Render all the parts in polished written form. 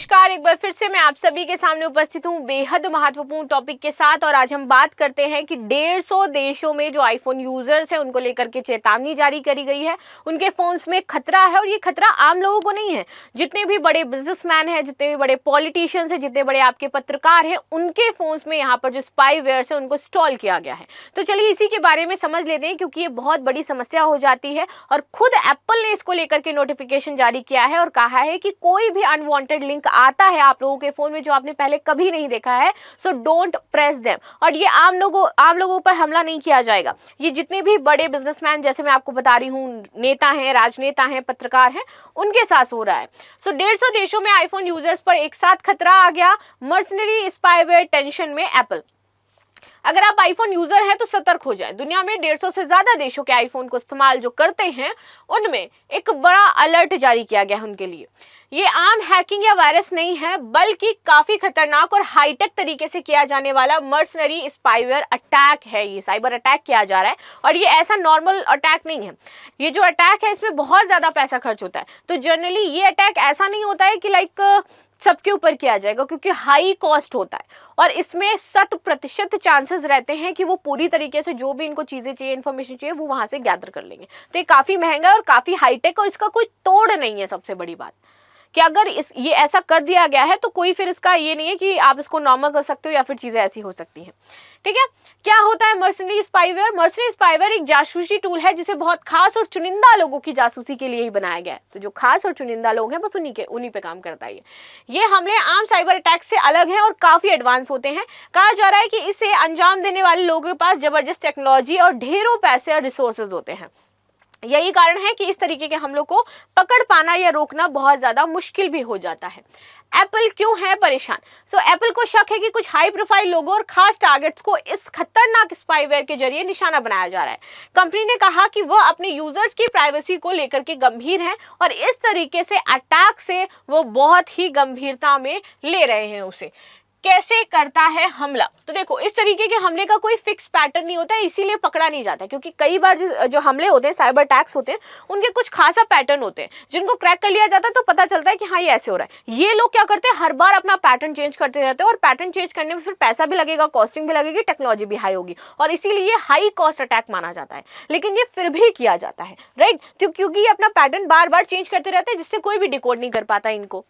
नमस्कार, एक बार फिर से मैं आप सभी के सामने उपस्थित हूँ बेहद महत्वपूर्ण टॉपिक के साथ। और आज हम बात करते हैं कि 150 देशों में जो आईफोन यूजर्स हैं उनको लेकर के चेतावनी जारी करी गई है। उनके फोन्स में खतरा है और ये खतरा आम लोगों को नहीं है। जितने भी बड़े बिजनेसमैन हैं, जितने भी बड़े पॉलिटिशियंस हैं, जितने बड़े आपके पत्रकार हैं, उनके फोन्स में यहाँ पर जो स्पाईवेयर है उनको इंस्टॉल किया गया है। तो चलिए इसी के बारे में समझ लेते हैं, क्योंकि ये बहुत बड़ी समस्या हो जाती है। और खुद एप्पल ने इसको लेकर के नोटिफिकेशन जारी किया है और कहा है कि कोई भी अनवांटेड लिंक आता है आप लोगों के फोन में जो आपने पहले कभी नहीं देखा है, सो डोंट प्रेस देम। और ये आम लोगों पर हमला नहीं किया जाएगा। ये जितने भी बड़े बिजनेसमैन, जैसे मैं आपको बता रही हूँ, नेता हैं, राजनेता हैं, पत्रकार हैं, उनके साथ हो रहा है। सो 150 देशों में आईफोन यूजर्स पर एक साथ खतरा आ गया। मर्सनरी स्पाईवेयर टेंशन में एप्पल। अगर आप आईफोन यूजर हैं तो सतर्क हो जाए। दुनिया में 150 से ज्यादा देशों के आईफोन को इस्तेमाल जो करते हैं उनमें एक बड़ा अलर्ट जारी किया गया है उनके लिए। ये आम हैकिंग या वायरस नहीं है, बल्कि काफी खतरनाक और हाईटेक तरीके से किया जाने वाला मर्सनरी स्पाईवेयर अटैक है। ये साइबर अटैक किया जा रहा है और ये ऐसा नॉर्मल अटैक नहीं है। ये जो अटैक है इसमें बहुत ज्यादा पैसा खर्च होता है। तो जनरली ये अटैक ऐसा नहीं होता है कि सबके ऊपर किया जाएगा, क्योंकि हाई कॉस्ट होता है और इसमें 100% चांसेस रहते हैं कि वो पूरी तरीके से जो भी इनको चीजें चाहिए, इन्फॉर्मेशन चाहिए, वो वहां से गैदर कर लेंगे। तो ये काफी महंगा है और काफी हाईटेक, और इसका कोई तोड़ नहीं है। सबसे बड़ी बात कि अगर ये ऐसा कर दिया गया है तो कोई फिर इसका ये नहीं है कि आप इसको नॉर्मल कर सकते हो या फिर चीजें ऐसी हो सकती हैं। ठीक है, क्या होता है मर्सनरी स्पाईवेयर? मर्सनरी स्पाईवेयर एक जासूसी टूल है जिसे बहुत खास और चुनिंदा लोगों की जासूसी के लिए ही बनाया गया है। तो जो खास और चुनिंदा लोग हैं बस उन्हीं पे काम करता है। ये हमले आम साइबर अटैक से अलग हैं और काफी एडवांस होते हैं। कहा जा रहा है कि इसे अंजाम देने वाले लोगों के पास जबरदस्त टेक्नोलॉजी और ढेरों पैसे और रिसोर्सेज होते हैं। यही कारण है कि इस तरीके के हमलों को पकड़ पाना या रोकना बहुत ज्यादा मुश्किल भी हो जाता है। एप्पल क्यों है परेशान? एप्पल को शक है कि कुछ हाई प्रोफाइल लोगों और खास टारगेट्स को इस खतरनाक स्पाईवेयर के जरिए निशाना बनाया जा रहा है। कंपनी ने कहा कि वह अपने यूजर्स की प्राइवेसी को लेकर के गंभीर है और इस तरीके से अटैक से वो बहुत ही गंभीरता में ले रहे हैं उसे। कैसे करता है हमला? तो देखो, इस तरीके के हमले का कोई फिक्स पैटर्न नहीं होता है, इसीलिए पकड़ा नहीं जाता। क्योंकि कई बार जो हमले होते हैं, साइबर अटैक्स होते हैं, उनके कुछ खासा पैटर्न होते हैं जिनको क्रैक कर लिया जाता है तो पता चलता है कि हाँ ये ऐसे हो रहा है। ये लोग क्या करते हैं, हर बार अपना पैटर्न चेंज करते रहते हैं और पैटर्न चेंज करने में फिर पैसा भी लगेगा, कॉस्टिंग भी लगेगी, टेक्नोलॉजी भी हाई होगी, और इसीलिए हाई कॉस्ट अटैक माना जाता है। लेकिन ये फिर भी किया जाता है, राइट? तो क्योंकि ये अपना पैटर्न बार बार चेंज करते रहते हैं, जिससे कोई भी डिकोड नहीं कर पाता इनको।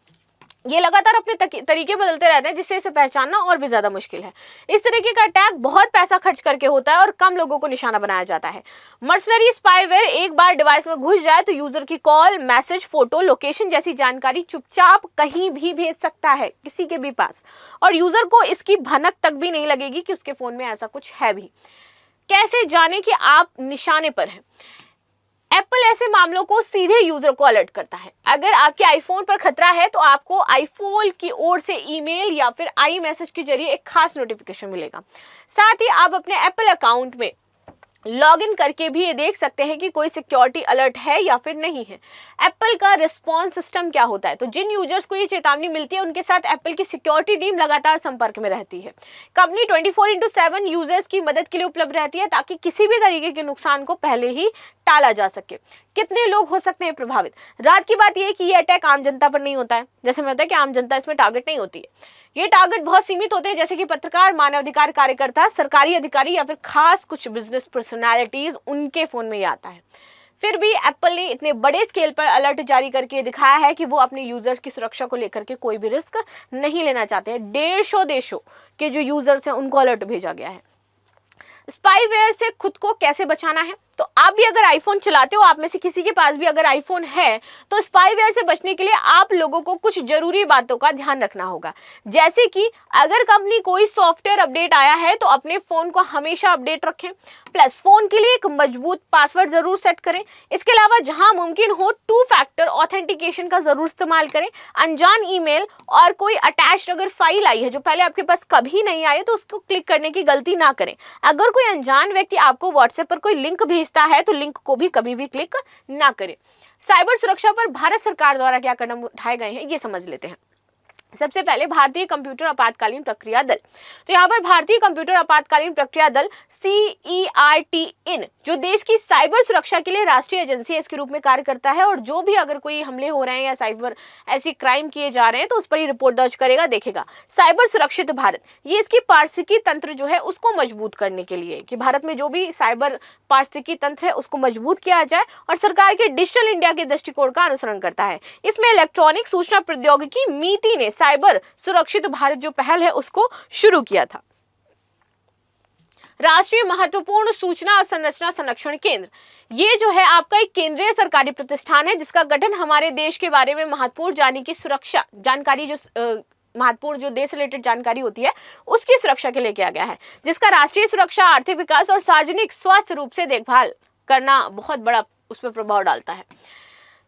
ये लगातार अपने तरीके बदलते रहते हैं, जिससे इसे पहचानना और भी ज्यादा मुश्किल है। इस तरीके का अटैक बहुत पैसा खर्च करके होता है और कम लोगों को निशाना बनाया जाता है। मर्सनरी स्पाईवेयर एक बार डिवाइस में घुस जाए तो यूजर की कॉल, मैसेज, फोटो, लोकेशन जैसी जानकारी चुपचाप कहीं भी भेज सकता है, किसी के भी पास, और यूजर को इसकी भनक तक भी नहीं लगेगी कि उसके फोन में ऐसा कुछ है भी। कैसे जाने कि आप निशाने पर हैं? एप्पल ऐसे मामलों को सीधे यूजर को अलर्ट करता है। अगर आपके आईफोन पर खतरा है तो आपको आईफोन की ओर से ईमेल या फिर आई मैसेज के जरिए एक खास नोटिफिकेशन मिलेगा। साथ ही आप अपने एप्पल अकाउंट में लॉगिन करके भी ये देख सकते हैं कि कोई सिक्योरिटी अलर्ट है या फिर नहीं है। एप्पल का रिस्पॉन्स सिस्टम क्या होता है? तो जिन यूजर्स को ये चेतावनी मिलती है उनके साथ एप्पल की सिक्योरिटी टीम लगातार संपर्क में रहती है। कंपनी 24/7 यूजर्स की मदद के लिए उपलब्ध रहती है ताकि किसी भी तरीके के नुकसान को पहले ही टाला जा सके। कितने लोग हो सकते हैं प्रभावित? रात की बात यह है कि ये अटैक आम जनता पर नहीं होता है। जैसे मैं बताया कि आम जनता इसमें टारगेट नहीं होती है। ये टारगेट बहुत सीमित होते हैं, जैसे कि पत्रकार, मानवाधिकार कार्यकर्ता, सरकारी अधिकारी या फिर खास कुछ बिजनेस पर्सनालिटीज, उनके फोन में ये आता है। फिर भी एप्पल ने इतने बड़े स्केल पर अलर्ट जारी करके दिखाया है कि वो अपने यूजर्स की सुरक्षा को लेकर के कोई भी रिस्क नहीं लेना चाहते हैं। 150 देशों के जो यूजर्स हैं उनको अलर्ट भेजा गया है। स्पाईवेयर से खुद को कैसे बचाना है? तो आप भी अगर आईफोन चलाते हो, आप में से किसी के पास भी अगर आईफोन है, तो स्पाईवेयर से बचने के लिए आप लोगों को कुछ जरूरी बातों का ध्यान रखना होगा। जैसे कि अगर कंपनी कोई सॉफ्टवेयर अपडेट आया है तो अपने फोन को हमेशा अपडेट रखें, प्लस फोन के लिए एक मजबूत पासवर्ड जरूर सेट करें। इसके अलावा जहां मुमकिन हो 2 फैक्टर ऑथेंटिकेशन का जरूर इस्तेमाल करें। अनजान ईमेल और कोई अटैच्ड अगर फाइल आई है जो पहले आपके पास कभी नहीं आई तो उसको क्लिक करने की गलती ना करें। अगर कोई अनजान व्यक्ति आपको व्हाट्सएप पर कोई लिंक भेजता है तो लिंक को भी कभी भी क्लिक ना करें। साइबर सुरक्षा पर भारत सरकार द्वारा क्या कदम उठाए गए हैं ये समझ लेते हैं। सबसे पहले भारतीय कंप्यूटर आपातकालीन प्रक्रिया दल। तो यहाँ पर भारतीय कंप्यूटर आपातकालीन प्रक्रिया दल CERT-IN जो देश की साइबर सुरक्षा के लिए राष्ट्रीय एजेंसी है, इसके रूप में कार्य करता है और जो भी अगर कोई हमले हो रहे हैं या साइबर ऐसी क्राइम किए जा रहे हैं तो उस पर ही रिपोर्ट दर्ज करेगा, देखेगा। साइबर सुरक्षित भारत, ये इसकी पारिस्थितिकी तंत्र जो है उसको मजबूत करने के लिए कि भारत में जो भी साइबर पारिस्थितिकी तंत्र है उसको मजबूत किया जाए और सरकार के डिजिटल इंडिया के दृष्टिकोण का अनुसरण करता है। इसमें इलेक्ट्रॉनिक सूचना प्रौद्योगिकी नीति ने साइबर सुरक्षित भारत जो पहल है उसको शुरू किया था। राष्ट्रीय महत्वपूर्ण सूचना और संरचना संरक्षण केंद्र, ये जो है आपका एक केंद्रीय सरकारी प्रतिष्ठान है जिसका गठन हमारे देश के बारे में महत्वपूर्ण जानकारी जो महत्वपूर्ण जो देश रिलेटेड जानकारी होती है उसकी सुरक्षा के लिए किया गया है, जिसका राष्ट्रीय सुरक्षा, आर्थिक विकास और सार्वजनिक स्वास्थ्य रूप से देखभाल करना बहुत बड़ा उस पर प्रभाव डालता है।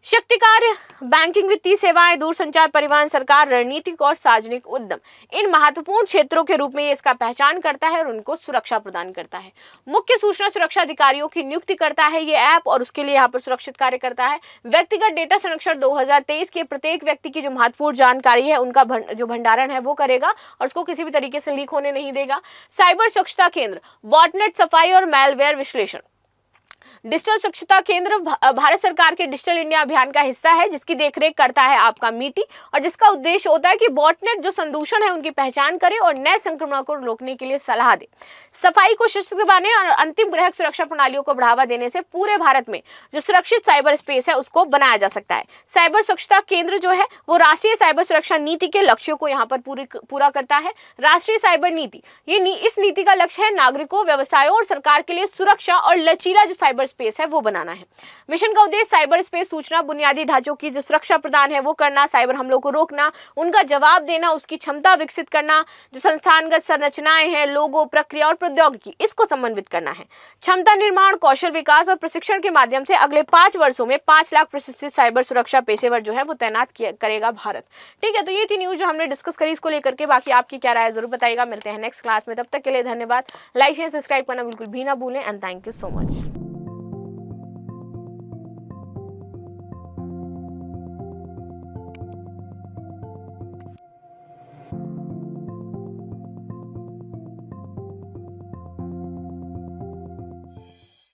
शक्ति कार्य, बैंकिंग, वित्तीय सेवाएं, दूरसंचार, परिवहन, सरकार, रणनीतिक और सार्वजनिक उद्यम, इन महत्वपूर्ण क्षेत्रों के रूप में ये इसका पहचान करता है और उनको सुरक्षा प्रदान करता है। मुख्य सूचना सुरक्षा अधिकारियों की नियुक्ति करता है ये ऐप और उसके लिए यहाँ पर सुरक्षित कार्य करता है। व्यक्तिगत डेटा संरक्षण 2023 के प्रत्येक व्यक्ति की जो महत्वपूर्ण जानकारी है उनका जो भंडारण है वो करेगा और उसको किसी भी तरीके से लीक होने नहीं देगा। साइबर सुरक्षा केंद्र, बॉटनेट सफाई और मैलवेयर विश्लेषण। डिजिटल सुरक्षा केंद्र भारत सरकार के डिजिटल इंडिया अभियान का हिस्सा है जिसकी देखरेख करता है आपका MeitY और जिसका उद्देश्य होता है कि बॉटनेट जो संदूषण है उनकी पहचान करे और नए संक्रमण को रोकने के लिए सलाह दे। सफाई को सशक्त बनाने और अंतिम ग्राहक सुरक्षा प्रणालियों को बढ़ावा देने से पूरे भारत में जो सुरक्षित साइबर स्पेस है उसको बनाया जा सकता है। साइबर सुरक्षा केंद्र जो है वो राष्ट्रीय साइबर सुरक्षा नीति के लक्ष्यों को यहाँ पर पूरा करता है। राष्ट्रीय साइबर नीति, इस नीति का लक्ष्य है नागरिकों, व्यवसायों और सरकार के लिए सुरक्षा और लचीला जो साइबर स्पेस है वो बनाना है। मिशन का उद्देश्य साइबर स्पेस सूचना बुनियादी ढांचों की जो सुरक्षा प्रदान है वो करना, साइबर हमलों को रोकना, उनका जवाब देना, उसकी क्षमता विकसित करना, जो संस्थानगत संरचनाएं हैं, लोगों, प्रक्रिया और प्रौद्योगिकी, इसको समन्वित करना है। क्षमता निर्माण, कौशल विकास और प्रशिक्षण के माध्यम से अगले 5 वर्षों में 5 लाख प्रशिक्षित साइबर सुरक्षा पेशेवर जो है वो तैनात करेगा भारत। ठीक है, तो ये थी न्यूज जो हमने डिस्कस करी इसको लेकर के। बाकी आपकी क्या राय है जरूर बताइएगा। मिलते हैं नेक्स्ट क्लास में, तब तक के लिए धन्यवाद। लाइक शेयर सब्सक्राइब करना बिल्कुल भी ना भूलें and thank you so much.